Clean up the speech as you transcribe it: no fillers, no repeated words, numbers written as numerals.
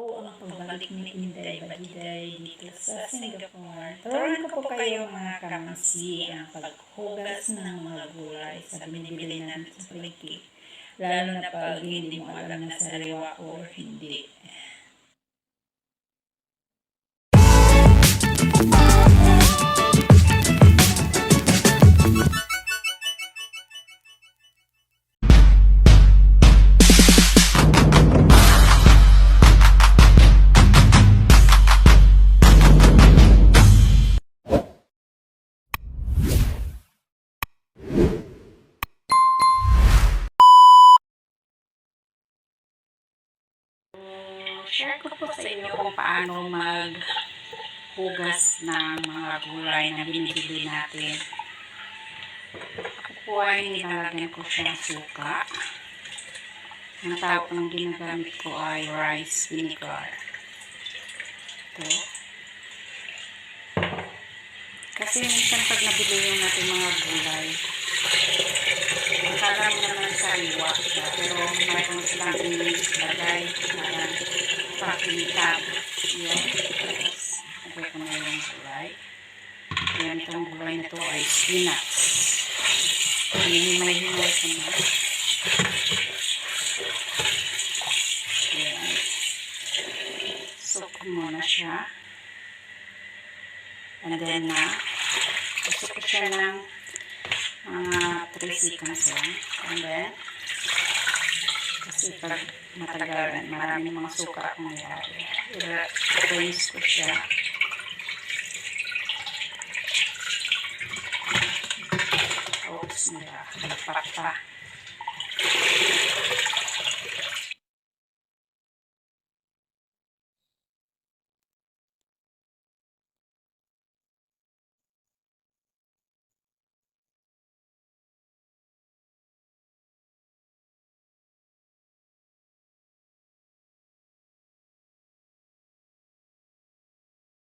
Ang pagbalik ni Inday Badiday dito sa Singapore. Turuan ko po kayo mga kamansi ang paghugas ng mga gulay sa binibili natin sa palengke. Lalo na pag hindi mo alam na sariwa o hindi. Share ko po sa inyo kung paano maghugas ng mga gulay na binibili natin. Ako po ay nilalagyan ko siya suka. Ang tawag ng ginagamit ko ay rice vinegar. Ito. Kasi minsan pag nabili yung natin mga gulay, akala mo naman sariwa siya, pero mayroon silang ilagay na pakintab. Yan. Lagay ko na yung gulay. Yan, itong gulay na ito ay spinach. Hinimay-himay ko na. Yan. Soak ko muna siya. And then usok ko siya ng mga 3 seconds lang. And then, kasi pag matagalan, maraming mga suka akong nilagay. I-rinse ko siya. Oops, nagpapak pa.